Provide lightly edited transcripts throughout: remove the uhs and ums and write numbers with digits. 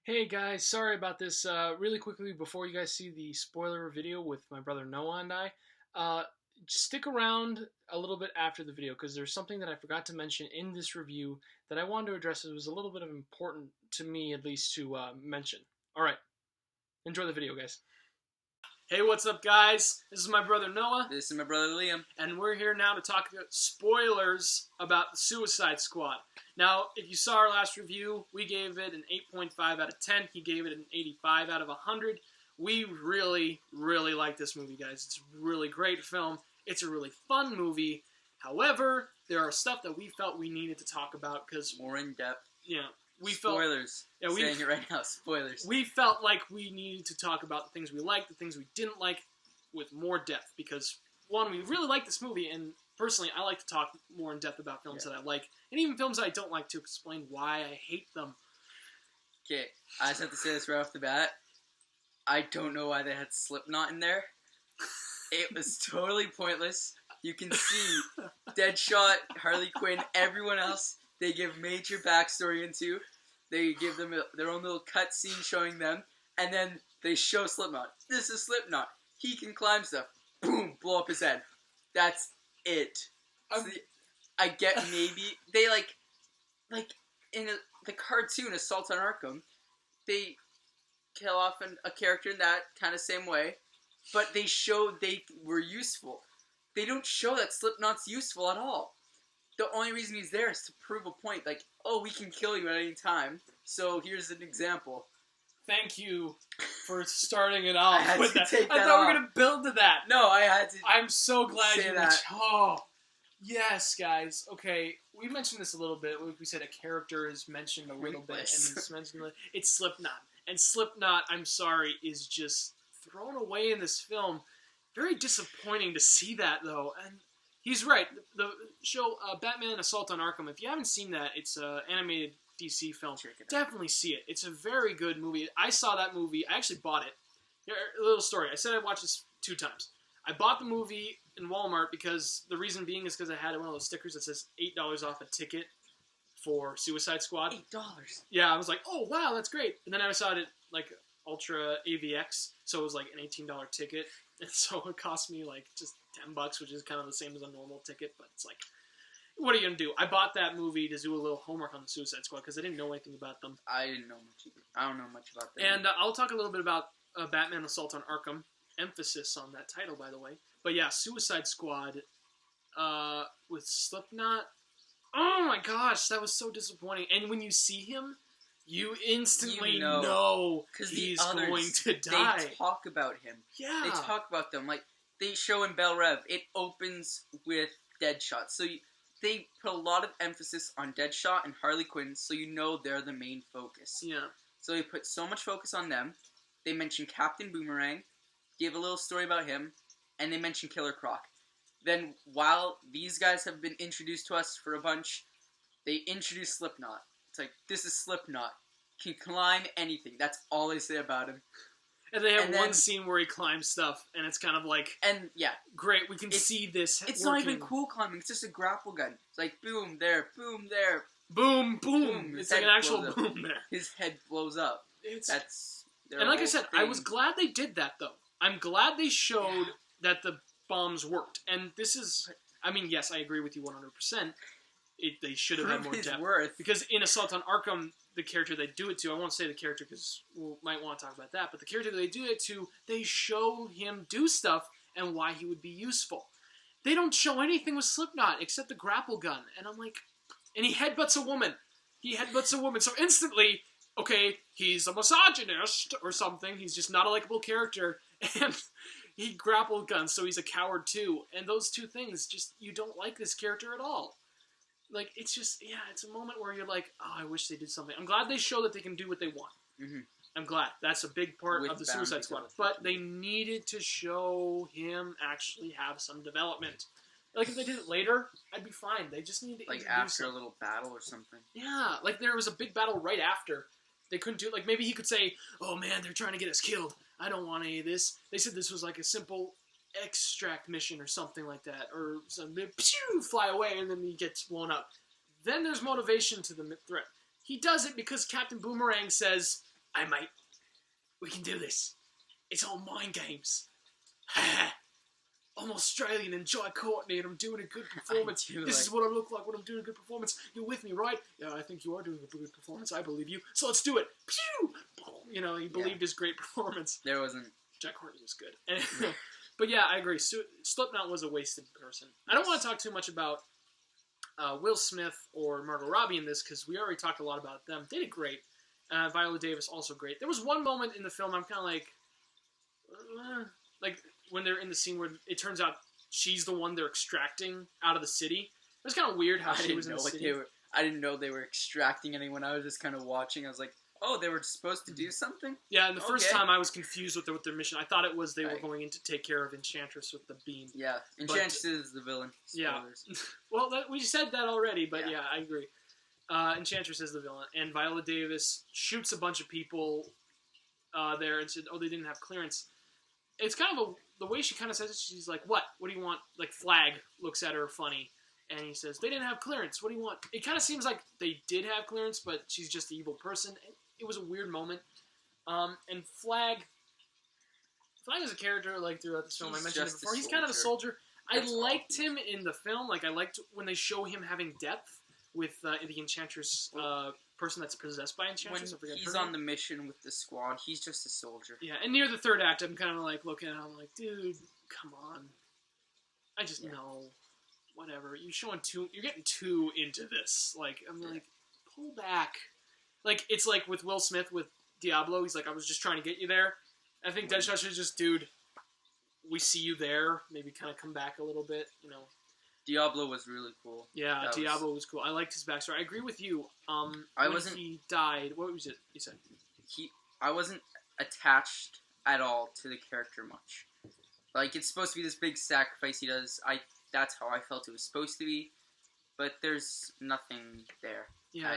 Hey guys, sorry about this. Really quickly, before you guys see the spoiler video with my brother Noah and I, uh, stick around a little bit after the video because there's something that I forgot to mention in this review that I wanted to address. It was a little bit of important to me, at least, to mention. All right, enjoy the video, guys. Hey, what's up, guys? This is my brother Noah. This is my brother Liam. And we're here now to talk about spoilers about the Suicide Squad. Now, if you saw our last review, we gave it an 8.5 out of 10. He gave it an 85 out of 100. We really, really like this movie, guys. It's a really great film. It's a really fun movie. However, there are stuff that we felt we needed to talk about because... More in depth. Yeah. Spoilers. Saying it right now, spoilers. We felt like we needed to talk about the things we liked, the things we didn't like, with more depth. Because, one, we really like this movie, and personally, I like to talk more in depth about films that I like, and even films that I don't like, to explain why I hate them. Okay, I just have to say this right off the bat. I don't know why they had Slipknot in there. It was totally pointless. You can see Deadshot, Harley Quinn, everyone else, they give major backstory into. They give them their own little cutscene showing them, and then they show Slipknot. This is Slipknot. He can climb stuff. Boom, blow up his head. That's it. I get maybe they like in the cartoon Assault on Arkham, they kill off a character in that kind of same way, but they showed they were useful. They don't show that Slipknot's useful at all. The only reason he's there is to prove a point, like, oh, we can kill you at any time, so here's an example. Thank you for starting it off with that. I thought we were going to build to that. No, I had to. I'm so glad say you that. Oh, yes, guys. Okay, we mentioned this a little bit. We said a character is mentioned a little bit, and it's mentioned. It's Slipknot, and Slipknot, I'm sorry, is just thrown away in this film. Very disappointing to see that, though, and he's right. The show Batman Assault on Arkham, if you haven't seen that, it's an animated DC film. Definitely see it. It's a very good movie. I saw that movie. I actually bought it. Here, a little story. I said I watched this 2 times. I bought the movie in Walmart because the reason being is because I had one of those stickers that says $8 off a ticket for Suicide Squad. $8? Yeah, I was like, oh, wow, that's great. And then I saw it at, like, Ultra AVX, so it was like an $18 ticket. And so it cost me, like, just $10, which is kind of the same as a normal ticket, but it's like, what are you going to do? I bought that movie to do a little homework on the Suicide Squad because I didn't know anything about them. I didn't know much either. I don't know much about them. And I'll talk a little bit about Batman Assault on Arkham. Emphasis on that title, by the way. But yeah, Suicide Squad with Slipknot. Oh my gosh, that was so disappointing. And when you see him, you instantly know he's going to die. They talk about him. Yeah. They talk about them. Like, they show in Belle Rev, it opens with Deadshot. So they put a lot of emphasis on Deadshot and Harley Quinn, so you know they're the main focus. Yeah. So they put so much focus on them. They mention Captain Boomerang, give a little story about him, and they mention Killer Croc. Then, while these guys have been introduced to us for a bunch, they introduce Slipknot. It's like, this is Slipknot. Can climb anything. That's all they say about him. And they have one scene where he climbs stuff, and it's kind of like... And, yeah. Great, we can see this It's not even cool climbing. It's just a grapple gun. It's like, boom, there, boom, there. Boom, boom. It's like an actual boom there. His head blows up. And like I said, I was glad they did that, though. I'm glad they showed that the bombs worked. And this is... I mean, yes, I agree with you 100%. They should have had more depth. Because in Assault on Arkham, the character they do it to, I won't say the character because we might want to talk about that, but the character they do it to, they show him do stuff and why he would be useful. They don't show anything with Slipknot except the grapple gun. And I'm like... And he headbutts a woman. So instantly, okay, he's a misogynist or something. He's just not a likable character. And he grapple guns, so he's a coward too. And those two things, just, you don't like this character at all. Like, it's just, yeah, it's a moment where you're like, oh, I wish they did something. I'm glad they show that they can do what they want. Mm-hmm. I'm glad. That's a big part of the Suicide Squad. But they needed to show him actually have some development. Like, if they did it later, I'd be fine. They just need to like after a little battle or something. Yeah, like there was a big battle right after. They couldn't do it. Like, maybe he could say, oh man, they're trying to get us killed. I don't want any of this. They said this was like a simple extract mission or something like that. Or something, fly away, and then he gets blown up. Then there's motivation to the threat. He does it because Captain Boomerang says, "Hey mate, we can do this. It's all mind games." I'm Australian and Jai Courtney and I'm doing a good performance. This is what I look like when I'm doing a good performance. You're with me, right? Yeah, I think you are doing a good performance. I believe you. So let's do it. Pew! You know, he believed his great performance. There wasn't... Jai Courtney was good. But yeah, I agree. Slipknot was a wasted person. I don't want to talk too much about Will Smith or Margot Robbie in this because we already talked a lot about them. They did great. Viola Davis also great. There was one moment in the film I'm kind of like when they're in the scene where it turns out she's the one they're extracting out of the city. It was kind of weird how she was in the city. I didn't know they were extracting anyone. I was just kind of watching. I was like, oh, they were supposed to do something? Yeah, and the first time I was confused with their mission. I thought it was they were going in to take care of Enchantress with the beam. Yeah, Enchantress is the villain. Spoilers. Yeah. Well, we said that already, but yeah I agree. Enchantress is the villain, and Viola Davis shoots a bunch of people there and said, oh, they didn't have clearance. It's kind of the way she kind of says it, she's like, what? What do you want? Like, Flag looks at her funny, and he says, they didn't have clearance. What do you want? It kind of seems like they did have clearance, but she's just an evil person. It was a weird moment. And Flag is a character, like, throughout the film. I mentioned it before. He's kind of a soldier. I liked him in the film. Like, I liked when they show him having depth with the Enchantress person that's possessed by Enchantress. When he's on the mission with the squad, he's just a soldier. Yeah, and near the third act, I'm kind of like looking at him, I'm like, dude, come on. I just know. Whatever. You're getting too into this. Like, I'm like, pull back. Like, it's like with Will Smith with Diablo. He's like, I was just trying to get you there. I think Deadshot should just, dude, we see you there. Maybe kind of come back a little bit, you know. Diablo was really cool. Yeah, Diablo was cool. I liked his backstory. I agree with you. When he died, what was it you said? I wasn't attached at all to the character much. Like, it's supposed to be this big sacrifice he does. That's how I felt it was supposed to be. But there's nothing there. Yeah,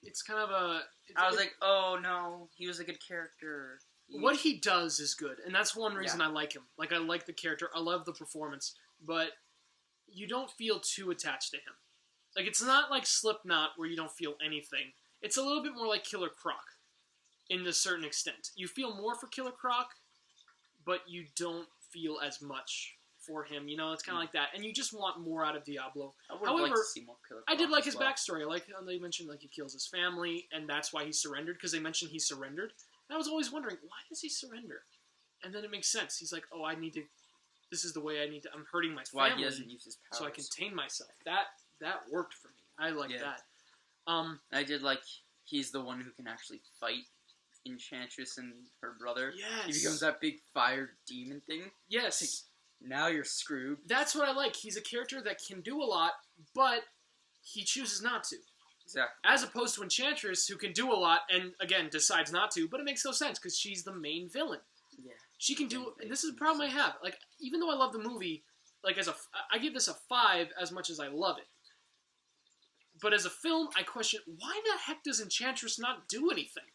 it's kind of a... I was like, oh no, he was a good character. What he does is good, and that's one reason I like him. Like, I like the character. I love the performance. But you don't feel too attached to him. Like, it's not like Slipknot where you don't feel anything. It's a little bit more like Killer Croc in a certain extent. You feel more for Killer Croc, but you don't feel as much for him. You know, it's kind of like that. And you just want more out of Diablo. However, like to see more Killer Croc. I did like his backstory. I like how they mentioned like he kills his family, and that's why he surrendered, because they mentioned he surrendered. And I was always wondering, why does he surrender? And then it makes sense. He's like, oh, this is the way I need to... I'm hurting my family. Why he doesn't use his powers. So I contain myself. That worked for me. I like that. I did like he's the one who can actually fight Enchantress and her brother. Yes. He becomes that big fire demon thing. Yes. Like, now you're screwed. That's what I like. He's a character that can do a lot, but he chooses not to. Exactly. As opposed to Enchantress, who can do a lot and, again, decides not to, but it makes no sense because she's the main villain. Yeah. She can do, and this is a problem I have. Like, even though I love the movie, like, I give this a 5 as much as I love it. But as a film, I question, why the heck does Enchantress not do anything?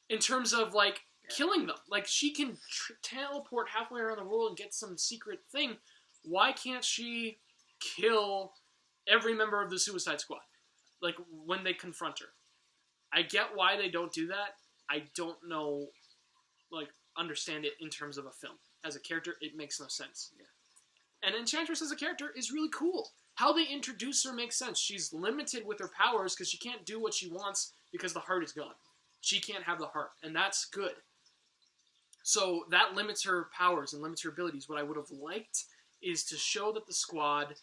In terms of, like, killing them. Like, she can teleport halfway around the world and get some secret thing. Why can't she kill every member of the Suicide Squad? Like, when they confront her. I get why they don't do that. I don't know, like, understand it in terms of a film. As a character, it makes no sense. Yeah. And Enchantress as a character is really cool. How they introduce her makes sense. She's limited with her powers because she can't do what she wants because the heart is gone. She can't have the heart, and that's good. So that limits her powers and limits her abilities. What I would have liked is to show that the squad,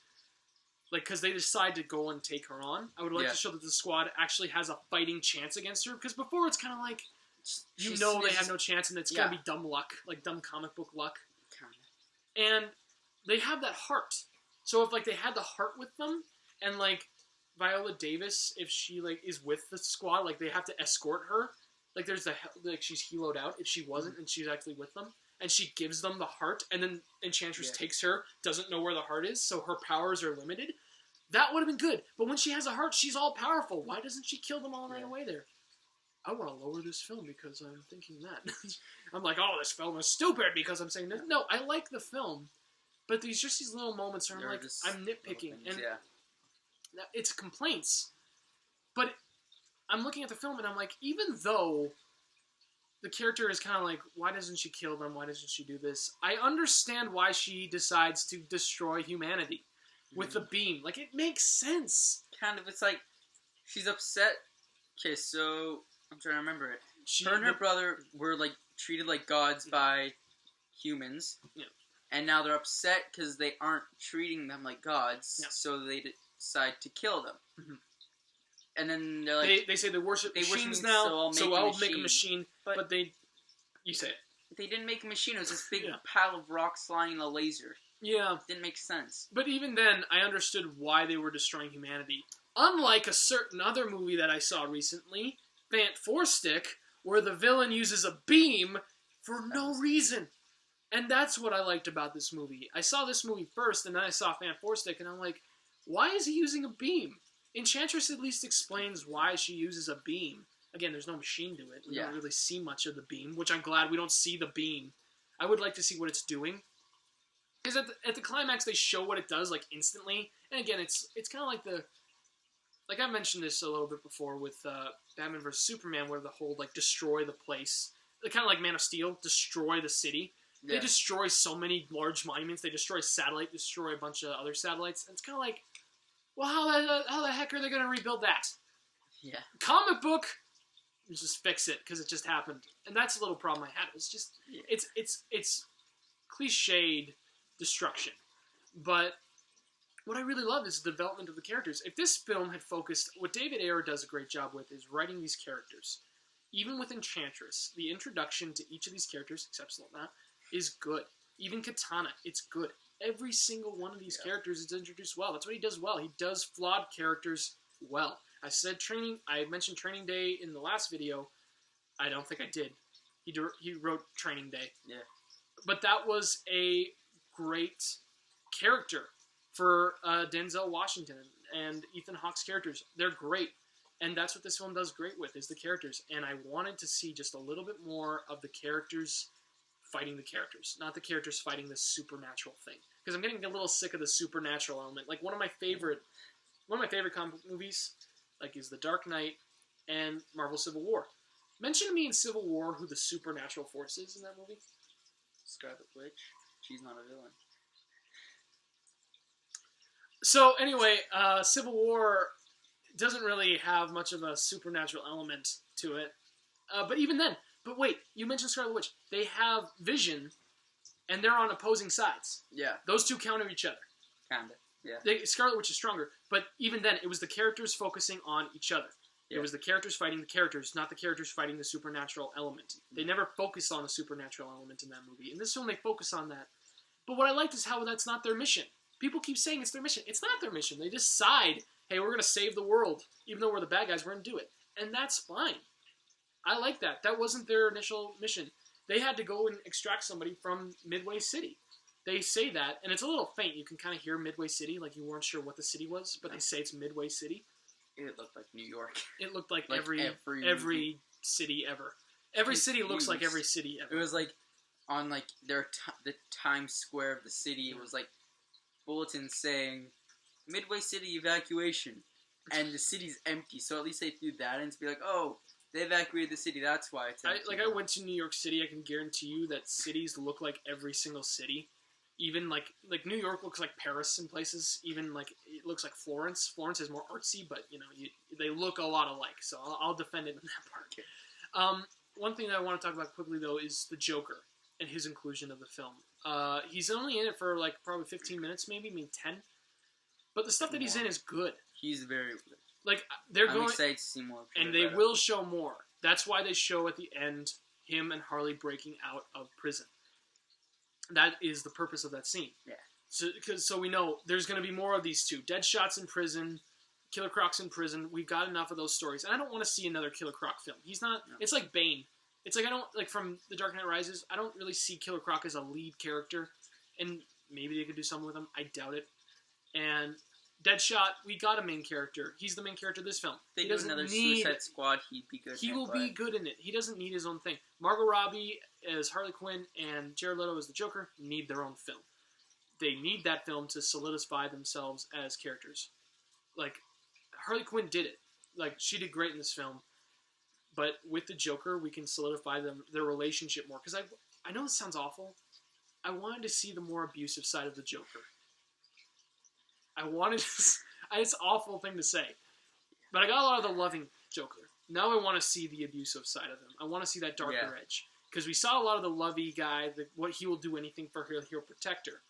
like, because they decide to go and take her on, I would like to show that the squad actually has a fighting chance against her, because before it's kind of like, they have no chance, and it's going to be dumb luck, like dumb comic book luck. Kinda. And they have that heart. So if, like, they had the heart with them, and, like, Viola Davis, if she, like, is with the squad, like, they have to escort her. Like, there's she's heloed out if she wasn't, and she's actually with them. And she gives them the heart, and then Enchantress takes her, doesn't know where the heart is, so her powers are limited. That would have been good. But when she has a heart, she's all powerful. Why doesn't she kill them all right away there? I want to lower this film because I'm thinking that. I'm like, oh, this film is stupid because I'm saying this. No, I like the film. But these little moments where I'm nitpicking. And it's complaints. But I'm looking at the film and I'm like, even though the character is kind of like, why doesn't she kill them? Why doesn't she do this? I understand why she decides to destroy humanity with the beam. Like, it makes sense. Kind of. It's like, she's upset. Okay, so, I'm trying to remember it. Her and her brother were, like, treated like gods by humans. Yeah. And now they're upset because they aren't treating them like gods. Yeah. So they decide to kill them. Mm-hmm. And then they're like... They say they worship machines now, so I'll make a machine. But they... You say it. They didn't make a machine. It was this big pile of rocks flying a laser. Yeah. It didn't make sense. But even then, I understood why they were destroying humanity. Unlike a certain other movie that I saw recently, Fant Four Stick, where the villain uses a beam for no reason. And that's what I liked about this movie. I saw this movie first, and then I saw Fant Four Stick, and I'm like, why is he using a beam? Enchantress at least explains why she uses a beam. Again, there's no machine to it. We don't really see much of the beam, which I'm glad we don't see the beam. I would like to see what it's doing. Because at the climax, they show what it does, like, instantly. And again, it's kind of like the... Like, I mentioned this a little bit before with Batman vs. Superman, where the whole, like, destroy the place. Kind of like Man of Steel, destroy the city. Yeah. They destroy so many large monuments. They destroy a satellite, destroy a bunch of other satellites. And it's kind of like, well, how the heck are they going to rebuild that? Yeah. Comic book, just fix it, because it just happened. And that's a little problem I had. It's just, it's cliched destruction. But what I really love is the development of the characters. If this film had focused, what David Ayer does a great job with is writing these characters. Even with Enchantress, the introduction to each of these characters, except Slipknot, is good. Even Katana, it's good. Every single one of these characters is introduced well. That's what he does well. He does flawed characters well. I mentioned Training Day in the last video. I don't think I did. He wrote Training Day. Yeah. But that was a great character for Denzel Washington and Ethan Hawke's characters. They're great. And that's what this film does great with, is the characters. And I wanted to see just a little bit more of the characters fighting the characters, not the characters fighting this supernatural thing. Because I'm getting a little sick of the supernatural element. Like, one of my favorite comic book movies, like, is The Dark Knight and Marvel Civil War. Mention to me in Civil War who the supernatural force is in that movie. Scarlet Witch. She's not a villain. So, anyway, Civil War doesn't really have much of a supernatural element to it. But even then, wait, you mentioned Scarlet Witch. They have Vision, and they're on opposing sides. Yeah. Those two counter each other. Kinda, yeah. Scarlet Witch is stronger, but even then, it was the characters focusing on each other. Yeah. It was the characters fighting the characters, not the characters fighting the supernatural element. They never focus on the supernatural element in that movie. In this film, they focus on that. But what I liked is how that's not their mission. People keep saying it's their mission. It's not their mission. They decide, hey, we're going to save the world. Even though we're the bad guys, we're going to do it. And that's fine. I like that. That wasn't their initial mission. They had to go and extract somebody from Midway City. They say that, and it's a little faint. You can kind of hear Midway City, like you weren't sure what the city was, but they say it's Midway City. It looked like New York. It looked like every city ever. Every city looks like every city ever. It was like on like the Times Square of the city. It was like bulletins saying Midway City evacuation, and the city's empty. So at least they threw that in to be like, oh, they evacuated the city. That's why it's empty. I went to New York City. I can guarantee you that cities look like every single city. Even like New York looks like Paris in places. Even like it looks like Florence. Florence is more artsy, but they look a lot alike. So I'll defend it in that part. One thing that I want to talk about quickly though is the Joker and his inclusion of the film. He's only in it for like probably 15 minutes, maybe 10. But the stuff that he's in is good. He's very good. Like I'm excited to see more. And they will show more. That's why they show at the end him and Harley breaking out of prison. That is the purpose of that scene. Yeah. So we know there's going to be more of these two. Deadshot's in prison. Killer Croc's in prison. We've got enough of those stories. And I don't want to see another Killer Croc film. He's not... No. It's like Bane. It's like from The Dark Knight Rises, I don't really see Killer Croc as a lead character. And maybe they could do something with him. I doubt it. And Deadshot, we got a main character. He's the main character of this film. If they do another Suicide Squad, he'd be good. He will be good in it. He doesn't need his own thing. Margot Robbie as Harley Quinn and Jared Leto as the Joker need their own film. They need that film to solidify themselves as characters. Like, Harley Quinn did it. Like, she did great in this film. But with the Joker, we can solidify their relationship more. Because I know this sounds awful. I wanted to see the more abusive side of the Joker. I wanted to... It's an awful thing to say. But I got a lot of the loving Joker. Now I want to see the abusive side of him. I want to see that darker edge. Because we saw a lot of the lovey guy, what he will do anything for her, he'll protect her.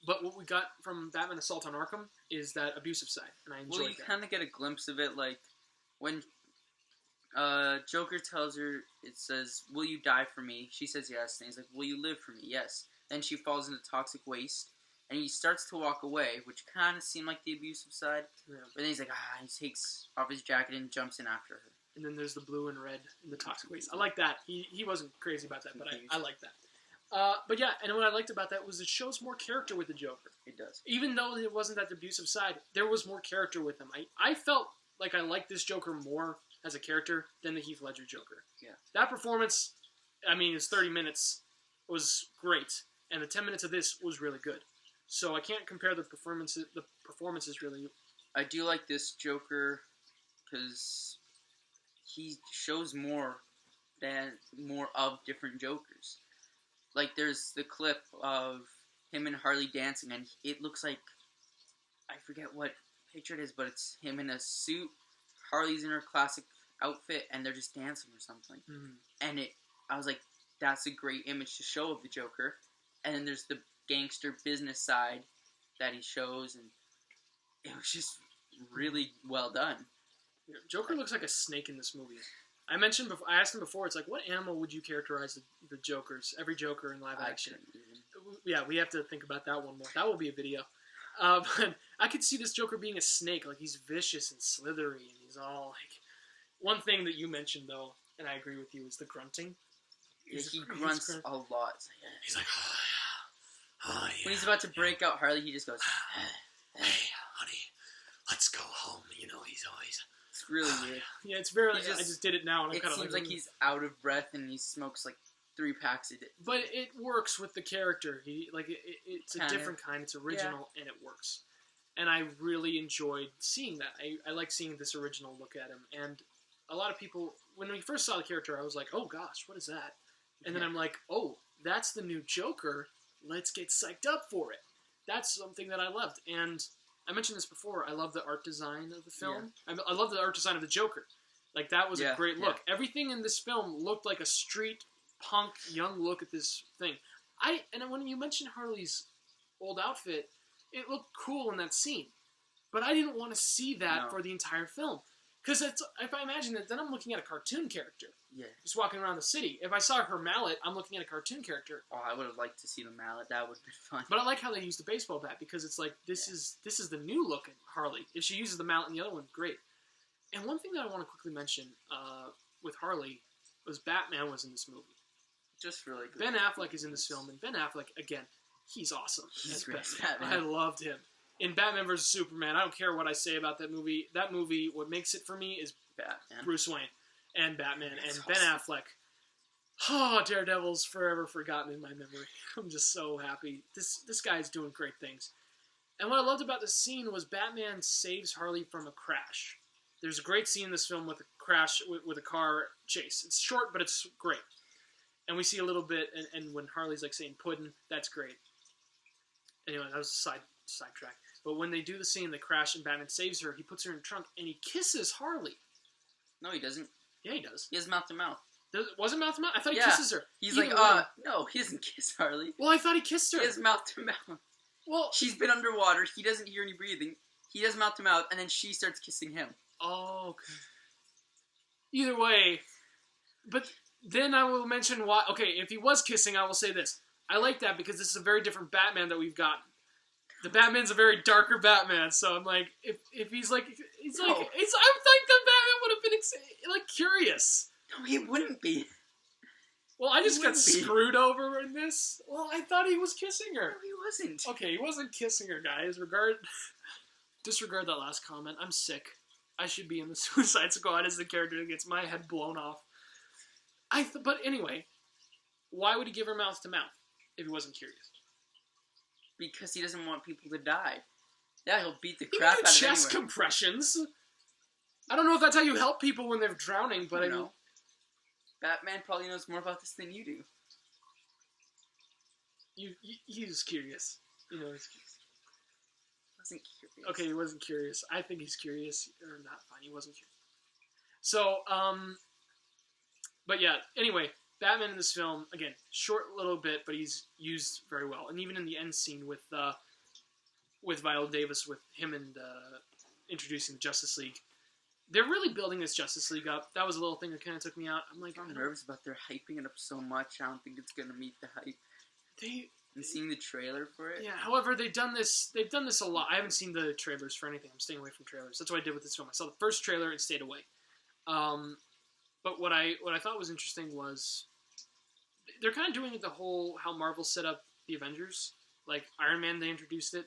But what we got from Batman Assault on Arkham is that abusive side, and I enjoyed that. Well, you kind of get a glimpse of it, like, when Joker tells her, it says, will you die for me? She says yes, and he's like, will you live for me? Yes. Then she falls into toxic waste, and he starts to walk away, which kind of seemed like the abusive side. Yeah. But then he's like, he takes off his jacket and jumps in after her. And then there's the blue and red in the toxic waste. I like that. He wasn't crazy about that, but I like that. But yeah, and what I liked about that was it shows more character with the Joker. It does. Even though it wasn't that abusive side, there was more character with him. I felt like I liked this Joker more as a character than the Heath Ledger Joker. Yeah. That performance, I mean, his 30 minutes was great, and the 10 minutes of this was really good. So I can't compare the performances. The performances really. I do like this Joker because he shows more of different Jokers. Like, there's the clip of him and Harley dancing, and it looks like, I forget what picture it is, but it's him in a suit, Harley's in her classic outfit, and they're just dancing or something. Mm. And I was like, that's a great image to show of the Joker. And then there's the gangster business side that he shows, and it was just really well done. Yeah, Joker looks like a snake in this movie. I asked him before, it's like, what animal would you characterize the Jokers, every Joker in live action? Yeah, we have to think about that one more. That will be a video. But I could see this Joker being a snake, like he's vicious and slithery, and he's all like... One thing that you mentioned, though, and I agree with you, is the grunting. He grunts a lot. He's like, oh yeah. When he's about to break out Harley, he just goes, hey, honey, let's go home. You know, he's always... It's really weird. Yeah, it's very... I just did it now, and I'm kind of seems like he's out of breath, and he smokes like 3 packs a day. But it works with the character. It's a different kind. It's original, and it works. And I really enjoyed seeing that. I like seeing this original look at him. And a lot of people, when we first saw the character, I was like, oh gosh, what is that? And then I'm like, oh, that's the new Joker. Let's get psyched up for it. That's something that I loved. And I mentioned this before. I love the art design of the film. Yeah. I love the art design of the Joker. Like, that was a great look. Yeah. Everything in this film looked like a street punk young look at this thing. And when you mentioned Harley's old outfit, it looked cool in that scene. But I didn't want to see that for the entire film. Because if I imagine that, then I'm looking at a cartoon character. Yeah. Just walking around the city. If I saw her mallet, I'm looking at a cartoon character. Oh, I would have liked to see the mallet. That would have been fun. But I like how they used the baseball bat, because it's like, this is the new look at Harley. If she uses the mallet in the other one, great. And one thing that I want to quickly mention with Harley was Batman was in this movie. Just really good. Ben Affleck is in this film, and Ben Affleck, again, he's awesome. He's great. Batman. I loved him. In Batman vs. Superman, I don't care what I say about that movie. That movie, what makes it for me is Batman. Bruce Wayne and Batman and Ben Affleck. Oh, Daredevil's forever forgotten in my memory. I'm just so happy. This guy's doing great things. And what I loved about this scene was Batman saves Harley from a crash. There's a great scene in this film with a crash, with a car chase. It's short, but it's great. And we see a little bit, and when Harley's like saying puddin', that's great. Anyway, that was a sidetrack. But when they do the scene, they crash, and Batman saves her, he puts her in the trunk, and he kisses Harley. No, he doesn't. Yeah, he does. He has mouth to mouth. Was it mouth to mouth? I thought he kisses her. He's no, he doesn't kiss Harley. Well, I thought he kissed her. He has mouth to mouth. Well, she's been underwater. He doesn't hear any breathing. He does mouth to mouth, and then she starts kissing him. Oh, okay. Either way, but then I will mention why. Okay, if he was kissing, I will say this. I like that because this is a very different Batman that we've gotten. The Batman's a very darker Batman, so I'm like, if he's like, it's like, I think the Batman would have been like curious. No, he wouldn't be. Well, I just got screwed over in this. Well, I thought he was kissing her. No, he wasn't. Okay, he wasn't kissing her, guys. Disregard that last comment. I'm sick. I should be in the Suicide Squad as the character that gets my head blown off. But anyway, why would he give her mouth to mouth if he wasn't curious? Because he doesn't want people to die. Yeah, he'll beat the crap out of anyone. Chest compressions. I don't know if that's how you help people when they're drowning, but I mean... Batman probably knows more about this than you do. He's curious. You know, he's curious. Wasn't curious. Okay, he wasn't curious. I think he's curious. Or not, fine, he wasn't curious. So, but yeah, anyway, Batman in this film, again, short little bit, but he's used very well. And even in the end scene with Viola Davis, with him and introducing the Justice League, they're really building this Justice League up. That was a little thing that kind of took me out. I'm like, I'm nervous about their hyping it up so much. I don't think it's going to meet the hype. And seeing the trailer for it. Yeah, however, they've done this a lot. I haven't seen the trailers for anything. I'm staying away from trailers. That's what I did with this film. I saw the first trailer and stayed away. But what I thought was interesting was they're kind of doing the whole how Marvel set up the Avengers. Like Iron Man, they introduced it.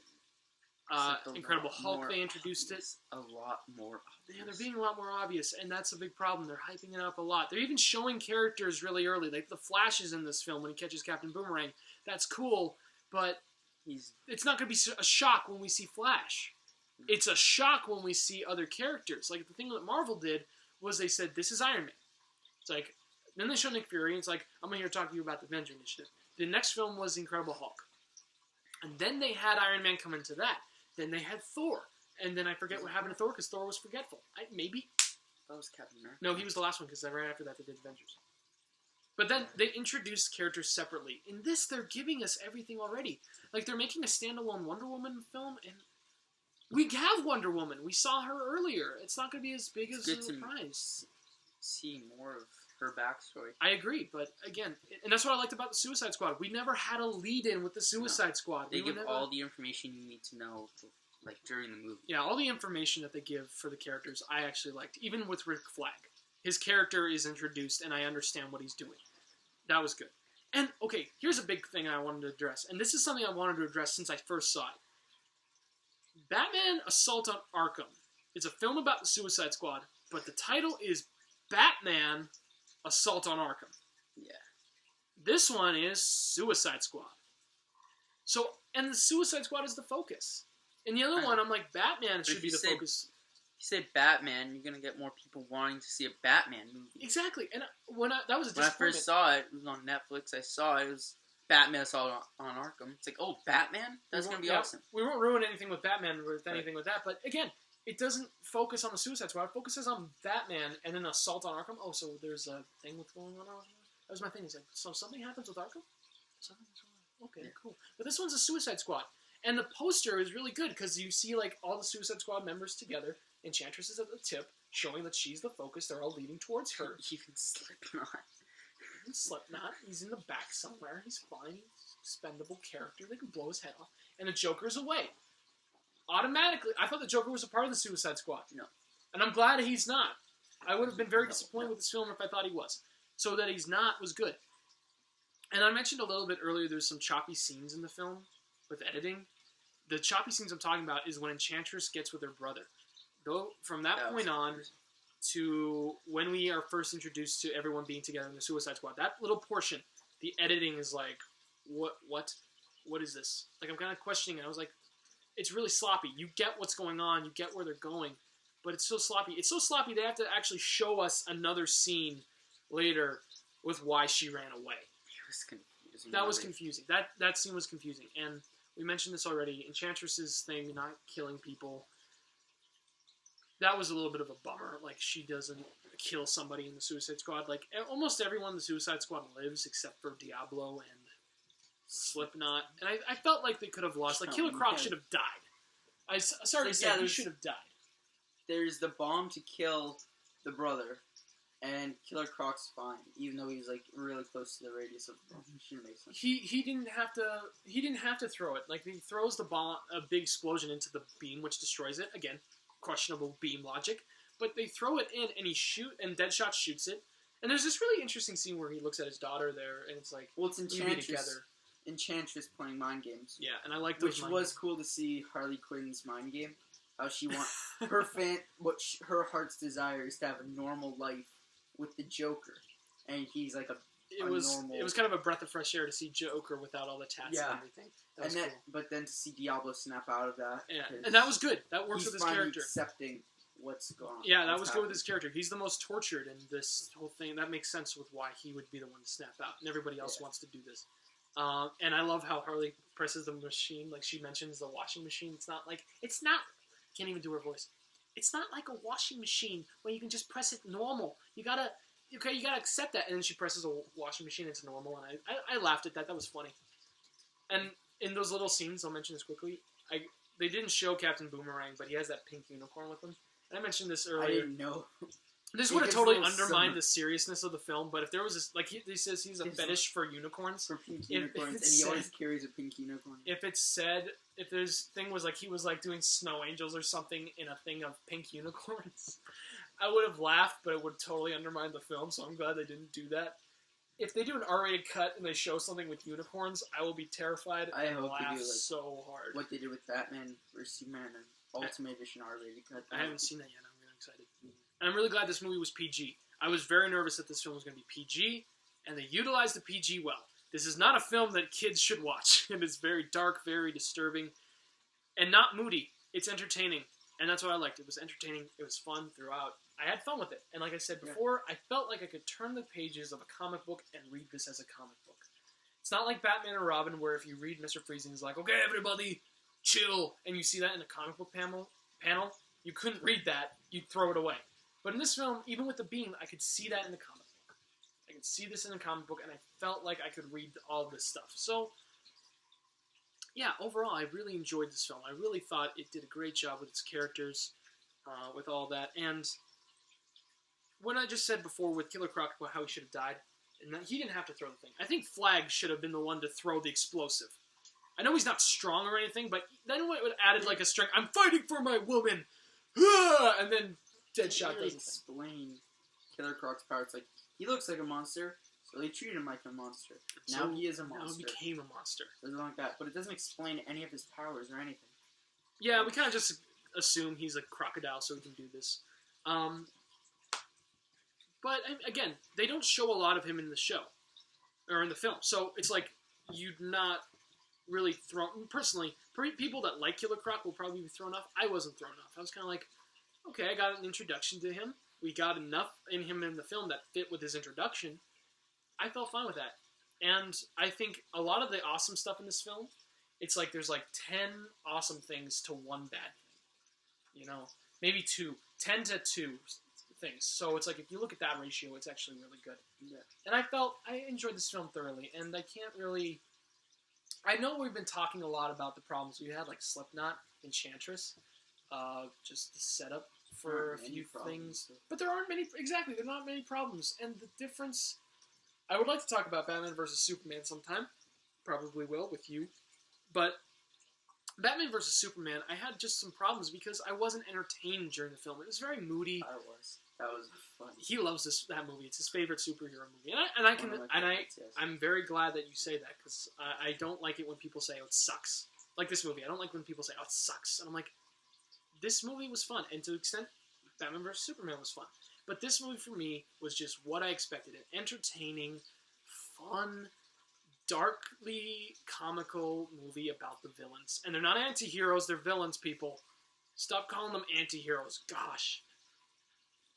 Incredible Hulk, they introduced it. A lot more obvious. Yeah, they're being a lot more obvious, and that's a big problem. They're hyping it up a lot. They're even showing characters really early. Like the Flash is in this film when he catches Captain Boomerang. That's cool, but it's not going to be a shock when we see Flash. It's a shock when we see other characters. Like the thing that Marvel did was they said, this is Iron Man. It's like, then they show Nick Fury, and it's like, I'm here to talk to you about the Avenger Initiative. The next film was Incredible Hulk. And then they had Iron Man come into that. Then they had Thor. And then I forget what happened to Thor, because Thor was forgetful. Maybe. That was Captain America. No, he was the last one, because right after that they did Avengers. But then they introduced characters separately. In this, they're giving us everything already. Like, they're making a standalone Wonder Woman film, and we have Wonder Woman. We saw her earlier. It's not going to be as big as a surprise. See more of her backstory. I agree, but again, and that's what I liked about the Suicide Squad. We never had a lead-in with the Suicide Squad. They give all the information you need to know, like, during the movie. Yeah, all the information that they give for the characters, I actually liked. Even with Rick Flag. His character is introduced, and I understand what he's doing. That was good. And, okay, here's a big thing I wanted to address, and this is something I wanted to address since I first saw it. Batman Assault on Arkham. It's a film about the Suicide Squad, but the title is Batman Assault on Arkham. Yeah. This one is Suicide Squad. So, and the Suicide Squad is the focus. In the other one, I'm like, Batman should be the focus. If you say Batman, you're going to get more people wanting to see a Batman movie. Exactly. And that was a disappointment. When I first saw it, it was on Netflix, I saw it was Batman Assault on Arkham. It's like, oh, Batman? That's going to be awesome. We won't ruin anything with Batman with anything with that, but again, it doesn't focus on the Suicide Squad. It focuses on Batman and then Assault on Arkham. Oh, so there's a thing with going on. That was my thing. It's like, so something happens with Arkham? Okay, cool. But this one's a Suicide Squad. And the poster is really good because you see like all the Suicide Squad members together. Enchantress is at the tip, showing that she's the focus. They're all leading towards her. Even Slipknot. Slipknot. He's in the back somewhere. He's fine. He's an expendable character. They can blow his head off. And the Joker's away. Automatically, I thought the Joker was a part of the Suicide Squad. No. And I'm glad he's not. I would have been very disappointed with this film if I thought he was. So that he's not was good. And I mentioned a little bit earlier there's some choppy scenes in the film with editing. The choppy scenes I'm talking about is when Enchantress gets with her brother. Go from that point on to when we are first introduced to everyone being together in the Suicide Squad. That little portion, the editing is like, what is this? Like, I'm kind of questioning it. I was like, it's really sloppy. You get what's going on. You get where they're going. But it's so sloppy. It's so sloppy they have to actually show us another scene later with why she ran away. It was confusing. That was confusing. That scene was confusing. And we mentioned this already. Enchantress's thing, not killing people. That was a little bit of a bummer. Like, she doesn't kill somebody in the Suicide Squad. Like, almost everyone in the Suicide Squad lives except for Diablo and Slipknot. And I felt like they could have lost. Like, Killer Croc should have died. Sorry to say, he should have died. There's the bomb to kill the brother, and Killer Croc's fine, even though he was, like, really close to the radius of the bomb. He didn't have to throw it. Like, he throws the bomb, a big explosion into the beam, which destroys it. Again, questionable beam logic, but they throw it in and Deadshot shoots it. And there's this really interesting scene where he looks at his daughter there, and it's like, well, it's Enchantress playing mind games. Yeah, and I like those. Which was cool to see Harley Quinn's mind game. How she her heart's desire is to have a normal life with the Joker, and he's like It was kind of a breath of fresh air to see Joker without all the tats and everything. That was cool. But then to see Diablo snap out of that. Yeah, and that was good. That works with his character. Accepting what's going on. Yeah, that was good with his character. He's the most tortured in this whole thing. That makes sense with why he would be the one to snap out, and everybody else wants to do this. And I love how Harley presses the machine. Like, she mentions the washing machine. It's not... Can't even do her voice. It's not like a washing machine where you can just press it normal. You gotta accept that. And then she presses a washing machine. It's normal. And I laughed at that. That was funny. And in those little scenes, I'll mention this quickly, they didn't show Captain Boomerang, but he has that pink unicorn with him. And I mentioned this earlier. I didn't know. This would have totally undermined the seriousness of the film, but if there was this, like he says he's a fetish for unicorns. For pink unicorns, and he always carries a pink unicorn. If this thing was like he was like doing snow angels or something in a thing of pink unicorns, I would have laughed, but it would totally undermine the film, so I'm glad they didn't do that. If they do an R-rated cut and they show something with unicorns, I will be terrified and laugh so hard. What they did with Batman vs. Superman and Ultimate Edition R-rated cut. I haven't seen that yet. I'm really excited. And I'm really glad this movie was PG. I was very nervous that this film was going to be PG, and they utilized the PG well. This is not a film that kids should watch. It is very dark, very disturbing, and not moody. It's entertaining, and that's what I liked. It was entertaining. It was fun throughout. I had fun with it. And like I said before, I felt like I could turn the pages of a comic book and read this as a comic book. It's not like Batman or Robin, where if you read Mr. Freeze and he's like, okay, everybody, chill, and you see that in a comic book panel, you couldn't read that. You'd throw it away. But in this film, even with the beam, I could see that in the comic book. I could see this in the comic book, and I felt like I could read all this stuff. So, yeah, overall, I really enjoyed this film. I really thought it did a great job with its characters, with all that. And what I just said before with Killer Croc about how he should have died, and that he didn't have to throw the thing. I think Flag should have been the one to throw the explosive. I know he's not strong or anything, but then it would have added like a strength. I'm fighting for my woman! And then Deadshot doesn't explain Killer Croc's power. It's like, he looks like a monster, so they treat him like a monster. Now he is a monster. Now he became a monster. Something like that. But it doesn't explain any of his powers or anything. Yeah, we kind of just assume he's a crocodile so he can do this. But, again, they don't show a lot of him in the show. Or in the film. So, it's like, you'd not really thrown... Personally, people that like Killer Croc will probably be thrown off. I wasn't thrown off. I was kind of like, okay, I got an introduction to him. We got enough in him in the film that fit with his introduction. I felt fine with that. And I think a lot of the awesome stuff in this film, it's like there's like 10 awesome things to one bad thing. You know? Maybe 2. 10 to 2 things. So it's like, if you look at that ratio, it's actually really good. Yeah. And I enjoyed this film thoroughly. And I can't really... I know we've been talking a lot about the problems we had, like Slipknot, Enchantress. Just the setup for a few things. But there aren't many... Exactly, there are not many problems. And the difference... I would like to talk about Batman vs. Superman sometime. Probably will, with you. But Batman vs. Superman, I had just some problems because I wasn't entertained during the film. It was very moody. That was fun. He loves that movie. It's his favorite superhero movie. I'm very glad that you say that, because I don't like it when people say, oh, it sucks. Like this movie. I don't like when people say, oh, it sucks. And I'm like, this movie was fun. And to an extent, Batman vs. Superman was fun. But this movie, for me, was just what I expected. An entertaining, fun, darkly comical movie about the villains. And they're not anti-heroes, they're villains, people. Stop calling them anti-heroes. Gosh.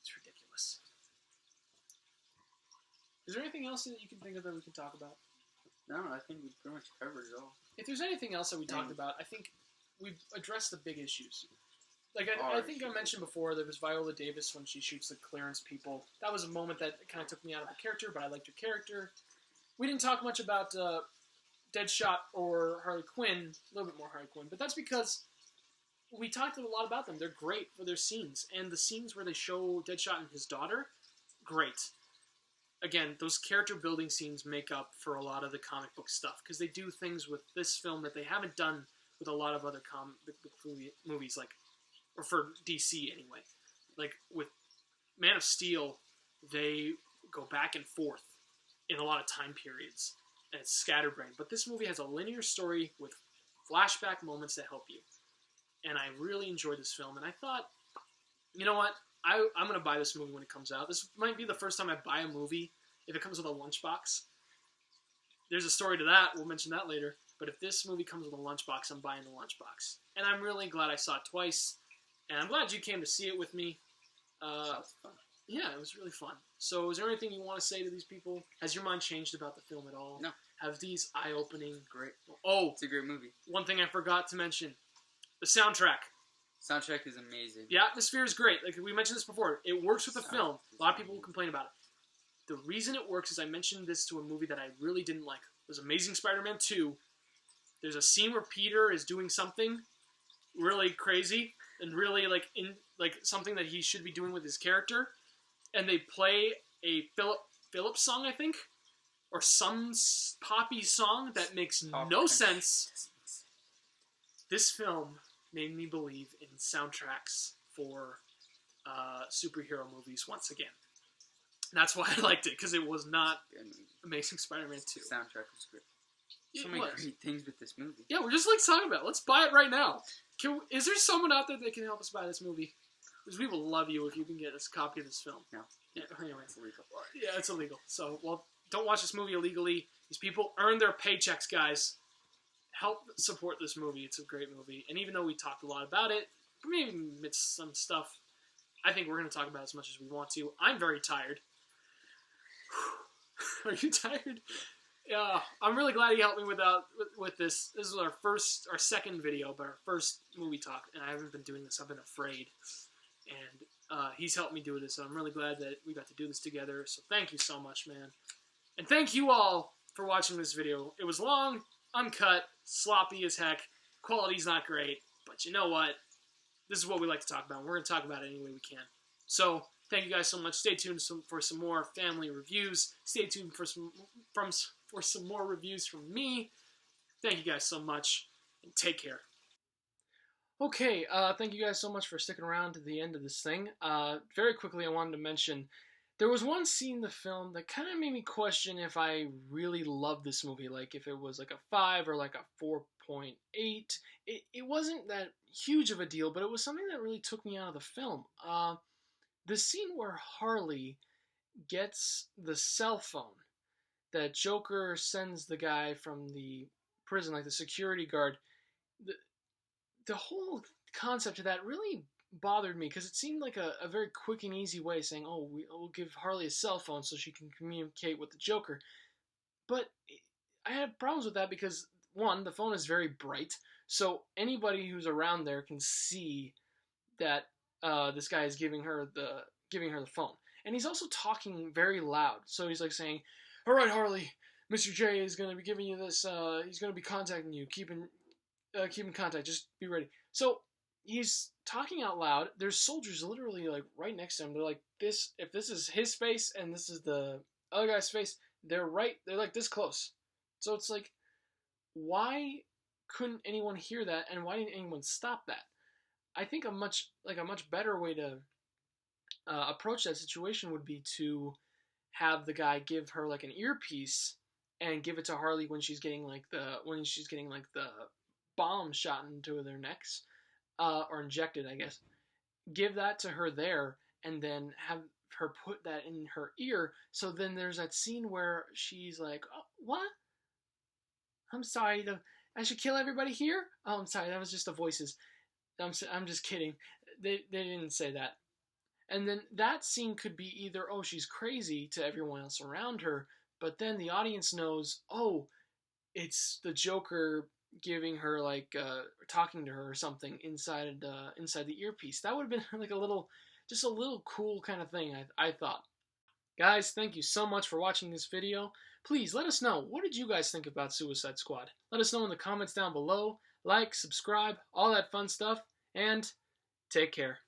It's ridiculous. Is there anything else that you can think of that we can talk about? No, I think we pretty much covered it all. If there's anything else that we talked about, I think we've addressed the big issues. Like, I think I mentioned before, there was Viola Davis when she shoots the clearance people. That was a moment that kind of took me out of the character, but I liked her character. We didn't talk much about Deadshot or Harley Quinn, a little bit more Harley Quinn, but that's because we talked a lot about them. They're great for their scenes, and the scenes where they show Deadshot and his daughter, great. Again, those character building scenes make up for a lot of the comic book stuff, because they do things with this film that they haven't done with a lot of other comic book movies, like, or for DC anyway. Like, with Man of Steel, they go back and forth in a lot of time periods, and it's scatterbrained. But this movie has a linear story with flashback moments that help you. And I really enjoyed this film, and I thought, you know what, I'm going to buy this movie when it comes out. This might be the first time I buy a movie if it comes with a lunchbox. There's a story to that, we'll mention that later, but if this movie comes with a lunchbox, I'm buying the lunchbox. And I'm really glad I saw it twice. And I'm glad you came to see it with me. That was fun. Yeah, it was really fun. So is there anything you want to say to these people? Has your mind changed about the film at all? No. Have these eye-opening... Great. Oh! It's a great movie. One thing I forgot to mention. The soundtrack. Soundtrack is amazing. The atmosphere is great. Like we mentioned this before. It works with the film. A lot of people will complain about it. The reason it works is I mentioned this to a movie that I really didn't like. It was Amazing Spider-Man 2. There's a scene where Peter is doing something really crazy and really something that he should be doing with his character, and they play a Phillips song, I think, or some poppy song that makes no sense. This film made me believe in soundtracks for superhero movies once again. That's why I liked it, because it was not Amazing Spider-Man 2. The soundtrack was great. So many great things with this movie. Yeah, we're just talking about it. Let's buy it right now. Is there someone out there that can help us buy this movie? Because we will love you if you can get us a copy of this film. No. Yeah, anyway. It's illegal. Yeah, it's illegal. So, don't watch this movie illegally. These people earn their paychecks, guys. Help support this movie. It's a great movie. And even though we talked a lot about it, maybe missed some stuff, I think we're going to talk about it as much as we want to. I'm very tired. Are you tired? Yeah, I'm really glad he helped me with this. This is our second video, but our first movie talk, and I haven't been doing this. I've been afraid, and he's helped me do this, so I'm really glad that we got to do this together. So thank you so much, man, and thank you all for watching this video. It was long, uncut, sloppy as heck. Quality's not great, but you know what? This is what we like to talk about. We're going to talk about it any way we can. So thank you guys so much. Stay tuned for some more family reviews. Stay tuned for some more reviews from me. Thank you guys so much, and take care. Okay, thank you guys so much for sticking around to the end of this thing. Very quickly, I wanted to mention, there was one scene in the film that kind of made me question if I really loved this movie, like if it was like a 5 or like a 4.8. It wasn't that huge of a deal, but it was something that really took me out of the film. The scene where Harley gets the cell phone that Joker sends the guy from the prison, like the security guard, the whole concept of that really bothered me, because it seemed like a very quick and easy way of saying, oh, we'll give Harley a cell phone so she can communicate with the Joker. But I had problems with that because, one, the phone is very bright, so anybody who's around there can see that this guy is giving her the phone. And he's also talking very loud, so he's like saying, all right, Harley, Mr. J is going to be giving you this, he's going to be contacting you, keep in contact, just be ready. So he's talking out loud. There's soldiers literally like right next to him. They're like this, if this is his face and this is the other guy's face, they're like this close. So it's like, why couldn't anyone hear that, and why didn't anyone stop that? I think a much better way to approach that situation would be to have the guy give her like an earpiece and give it to Harley when she's getting like the bomb shot into their necks, or injected, I guess. Give that to her there, and then have her put that in her ear. So then there's that scene where she's like, oh, what? I'm sorry, I should kill everybody here? Oh, I'm sorry, that was just the voices. I'm just kidding. They didn't say that. And then that scene could be either, oh, she's crazy to everyone else around her, but then the audience knows, oh, it's the Joker giving her, like, talking to her or something inside the earpiece. That would have been like a little cool kind of thing, I thought. Guys, thank you so much for watching this video. Please let us know, what did you guys think about Suicide Squad? Let us know in the comments down below. Like, subscribe, all that fun stuff, and take care.